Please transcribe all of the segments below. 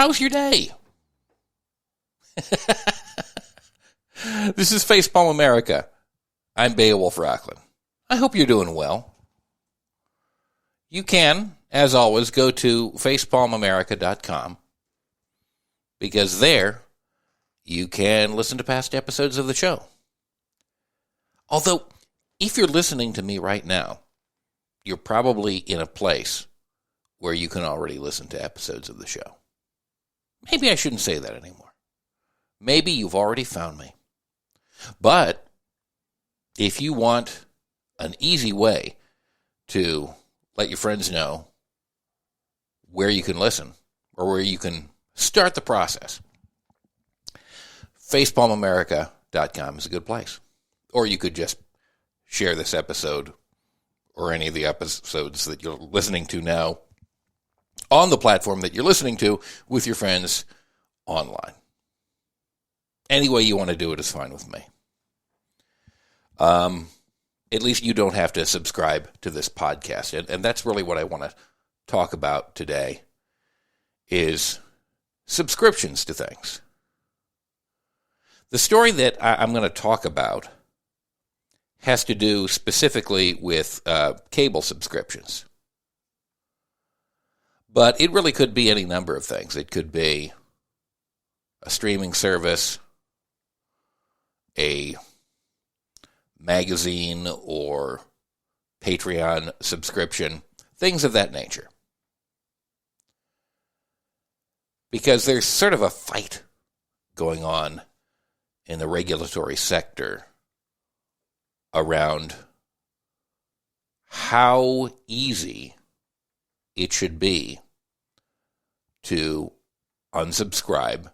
how's your day? This is Facepalm America. I'm Beowulf Rockland. I hope you're doing well. You can, as always, go to facepalmamerica.com because there you can listen to past episodes of the show. Although, if you're listening to me right now, you're probably in a place where you can already listen to episodes of the show. Maybe I shouldn't say that anymore. Maybe you've already found me. But if you want an easy way to let your friends know where you can listen or where you can start the process, facepalmamerica.com is a good place. Or you could just share this episode or any of the episodes that you're listening to now on the platform that you're listening to with your friends online. Any way you want to do it is fine with me. At least you don't have to subscribe to this podcast. And that's really what I want to talk about today is subscriptions to things. The story that I'm going to talk about has to do specifically with cable subscriptions. But it really could be any number of things. It could be a streaming service, a magazine or Patreon subscription, things of that nature. Because there's sort of a fight going on in the regulatory sector around how easy it should be to unsubscribe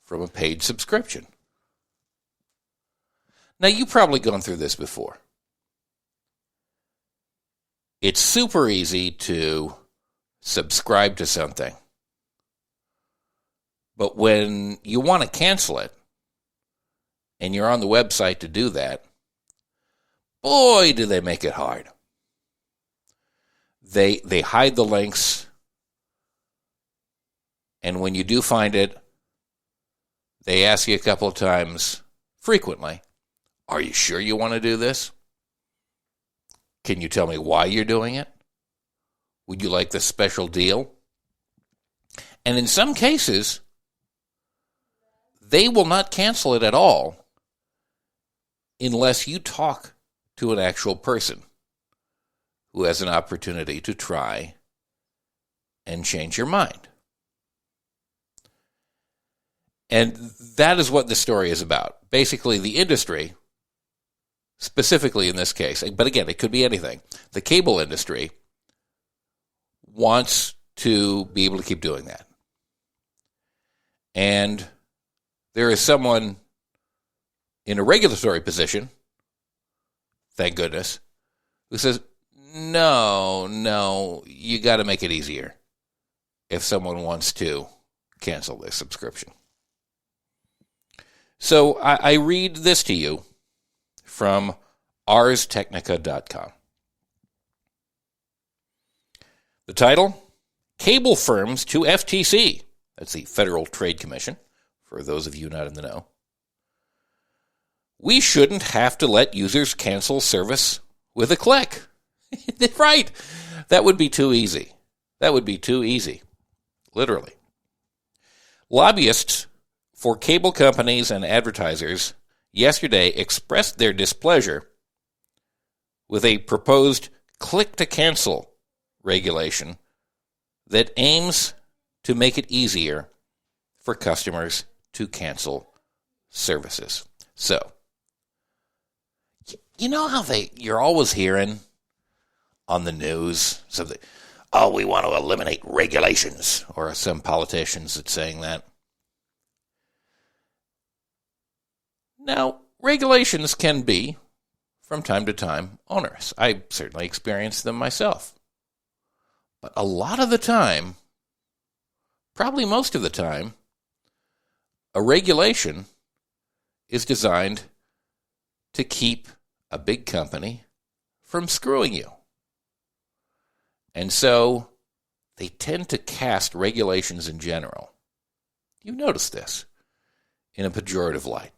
from a paid subscription. Now, you've probably gone through this before. It's super easy to subscribe to something, but when you want to cancel it, and you're on the website to do that, boy, do they make it hard. They hide the links, and when you do find it, they ask you a couple of times, frequently, are you sure you want to do this? Can you tell me why you're doing it? Would you like this special deal? And in some cases, they will not cancel it at all unless you talk to an actual person who has an opportunity to try and change your mind. And that is what the story is about. Basically, the industry, specifically in this case, but again, it could be anything, the cable industry wants to be able to keep doing that. And there is someone in a regulatory position, thank goodness, who says, no, you got to make it easier if someone wants to cancel their subscription. So I read this to you from arstechnica.com. The title, Cable Firms to FTC. That's the Federal Trade Commission, for those of you not in the know. We shouldn't have to let users cancel service with a click. Right. That would be too easy. That would be too easy. Literally. Lobbyists for cable companies and advertisers yesterday expressed their displeasure with a proposed click-to-cancel regulation that aims to make it easier for customers to cancel services. So, you know how you're always hearing on the news something, we want to eliminate regulations, or some politicians that's saying that. Now, regulations can be, from time to time, onerous. I certainly experienced them myself. But a lot of the time, probably most of the time, a regulation is designed to keep a big company from screwing you. And so they tend to cast regulations in general, you notice this, in a pejorative light.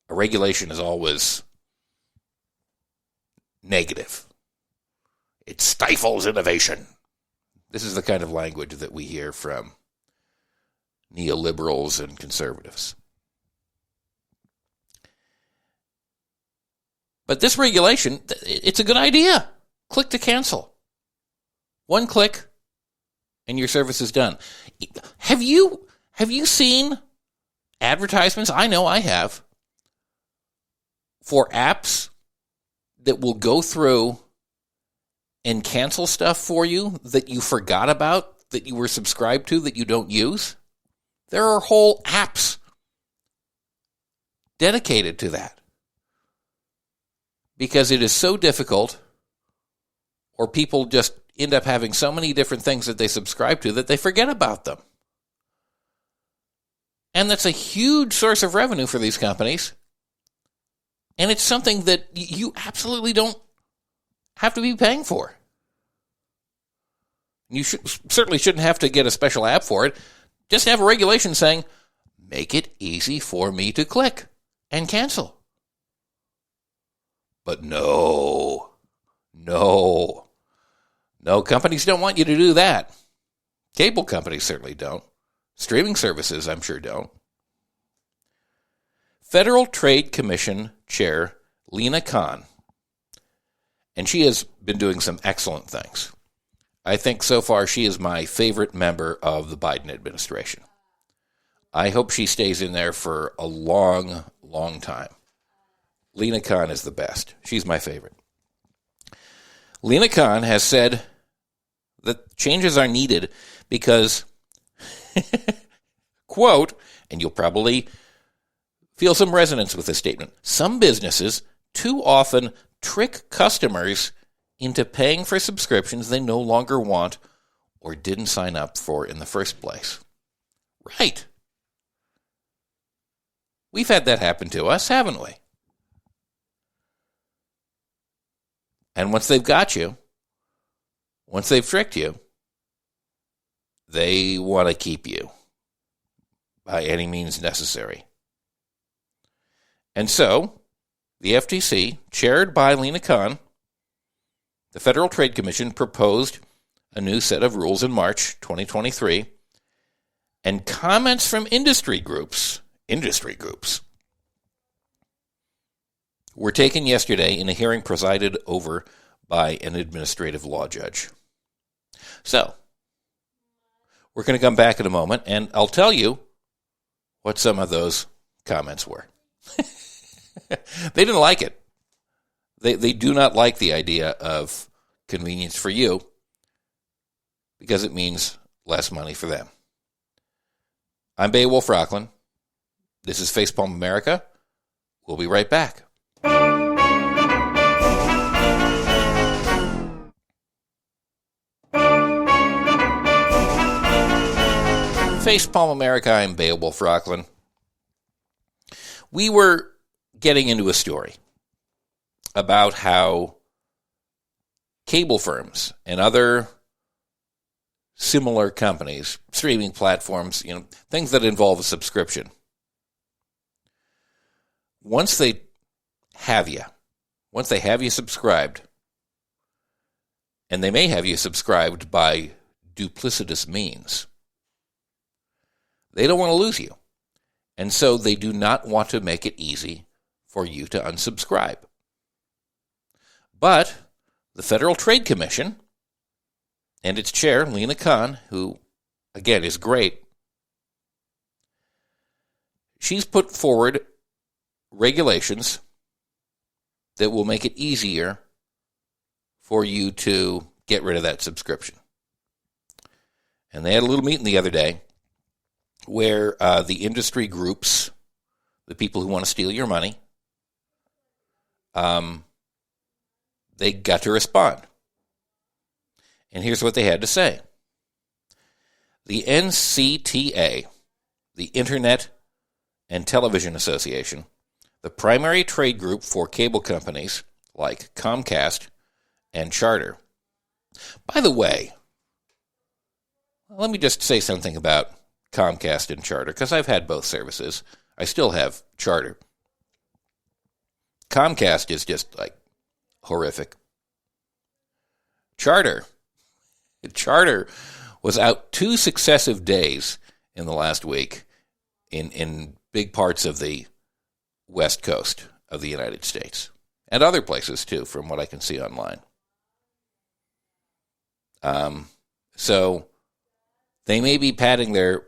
A regulation is always negative. It stifles innovation. This is the kind of language that we hear from neoliberals and conservatives. But this regulation, it's a good idea. Click to cancel. One click, and your service is done. Have you seen advertisements? I know I have. For apps that will go through and cancel stuff for you that you forgot about, that you were subscribed to, that you don't use. There are whole apps dedicated to that. Because it is so difficult, or people just end up having so many different things that they subscribe to that they forget about them. And that's a huge source of revenue for these companies. And it's something that you absolutely don't have to be paying for. You certainly shouldn't have to get a special app for it. Just have a regulation saying, make it easy for me to click and cancel. But no, companies don't want you to do that. Cable companies certainly don't. Streaming services, I'm sure, don't. Federal Trade Commission Chair Lina Khan, and she has been doing some excellent things. I think so far she is my favorite member of the Biden administration. I hope she stays in there for a long, long time. Lina Khan is the best. She's my favorite. Lina Khan has said that changes are needed because, quote, and you'll probably feel some resonance with this statement, some businesses too often trick customers into paying for subscriptions they no longer want or didn't sign up for in the first place. Right. We've had that happen to us, haven't we? And once they've got you, once they've tricked you, they want to keep you by any means necessary. And so, the FTC, chaired by Lina Khan, the Federal Trade Commission proposed a new set of rules in March 2023, and comments from industry groups were taken yesterday in a hearing presided over by an administrative law judge. So, we're going to come back in a moment, and I'll tell you what some of those comments were. They didn't like it. They do not like the idea of convenience for you because it means less money for them. I'm Beowulf Rockland. This is Facepalm America. We'll be right back. Facepalm America, I'm Beowulf Rockland. We were getting into a story about how cable firms and other similar companies, streaming platforms, things that involve a subscription, once they have you subscribed, and they may have you subscribed by duplicitous means, they don't want to lose you. And so they do not want to make it easy for you to unsubscribe. But the Federal Trade Commission and its chair, Lina Khan, who, again, is great, she's put forward regulations that will make it easier for you to get rid of that subscription. And they had a little meeting the other day where the industry groups, the people who want to steal your money, they got to respond. And here's what they had to say. The NCTA, the Internet and Television Association, the primary trade group for cable companies like Comcast and Charter. By the way, Let me just say something about Comcast and Charter, because I've had both services. I still have Charter. Comcast is just like horrific. Charter was out 2 successive days in the last week in big parts of the West Coast of the United States and other places too, from what I can see online. So they may be padding their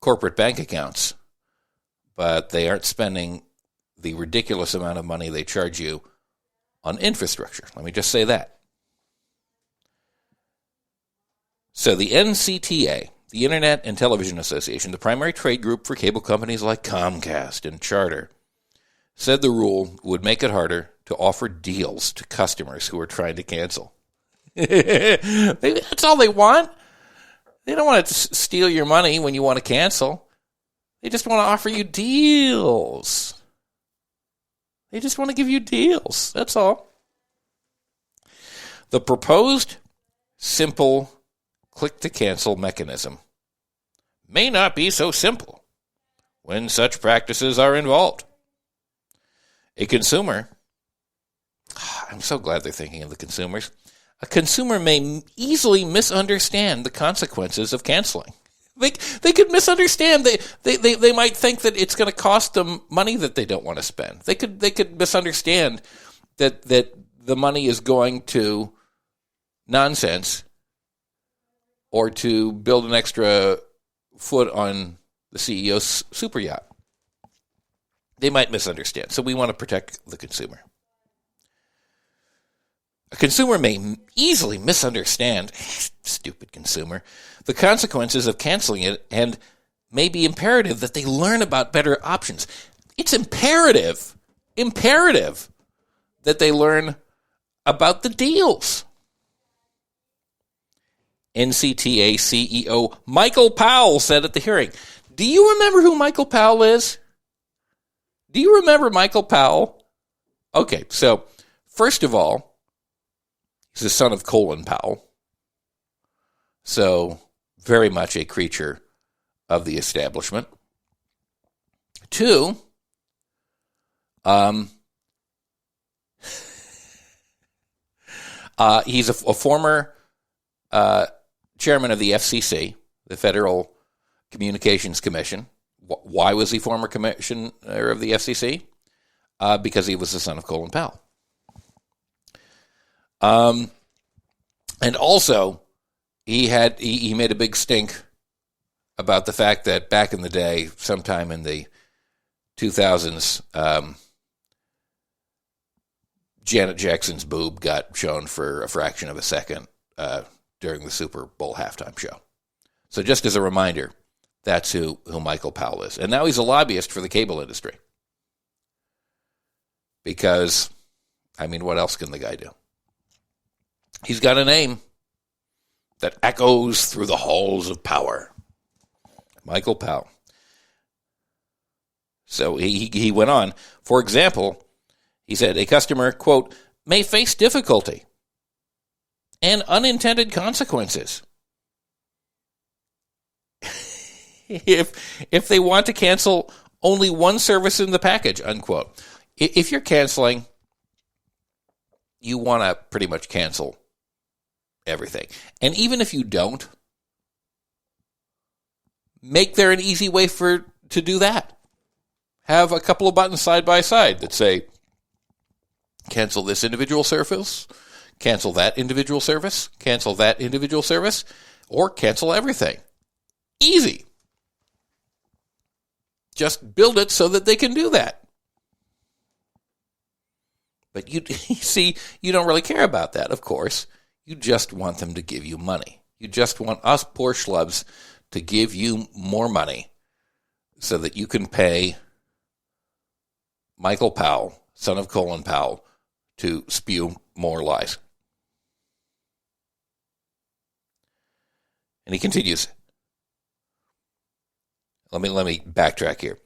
corporate bank accounts, but they aren't spending the ridiculous amount of money they charge you on infrastructure. Let me just say that. So the NCTA, the Internet and Television Association, the primary trade group for cable companies like Comcast and Charter, said the rule would make it harder to offer deals to customers who are trying to cancel. That's all they want. They don't want to steal your money when you want to cancel. They just want to offer you deals. They just want to give you deals. That's all. The proposed simple click-to-cancel mechanism may not be so simple when such practices are involved. A consumer, I'm so glad they're thinking of the consumers. A consumer may easily misunderstand the consequences of canceling. They could misunderstand. They might think that it's going to cost them money that they don't want to spend. They could misunderstand that the money is going to nonsense or to build an extra foot on the CEO's super yacht. They might misunderstand. So we want to protect the consumer. A consumer may easily misunderstand, stupid consumer, the consequences of canceling it, and may be imperative that they learn about better options. It's imperative that they learn about the deals. NCTA CEO Michael Powell said at the hearing. Do you remember who Michael Powell is? Do you remember Michael Powell? Okay, so first of all, he's the son of Colin Powell. So very much a creature of the establishment. 2, he's a former chairman of the FCC, the Federal Communications Commission. Why was he former commissioner of the FCC? Because he was the son of Colin Powell. And also, he made a big stink about the fact that back in the day, sometime in the 2000s, Janet Jackson's boob got shown for a fraction of a second during the Super Bowl halftime show. So just as a reminder, that's who Michael Powell is. And now he's a lobbyist for the cable industry. Because, I mean, what else can the guy do? He's got a name that echoes through the halls of power. Michael Powell. So he went on. For example, he said, a customer, quote, may face difficulty and unintended consequences if they want to cancel only one service in the package, unquote. If you're canceling, you want to pretty much cancel everything. And even if you don't, make there an easy way to do that. Have a couple of buttons side by side that say, cancel this individual service, cancel that individual service, cancel that individual service, or cancel everything. Easy. Just build it so that they can do that. But you see, you don't really care about that, of course. You just want them to give you money. You just want us poor schlubs to give you more money so that you can pay Michael Powell, son of Colin Powell, to spew more lies. And he continues. Let me backtrack here.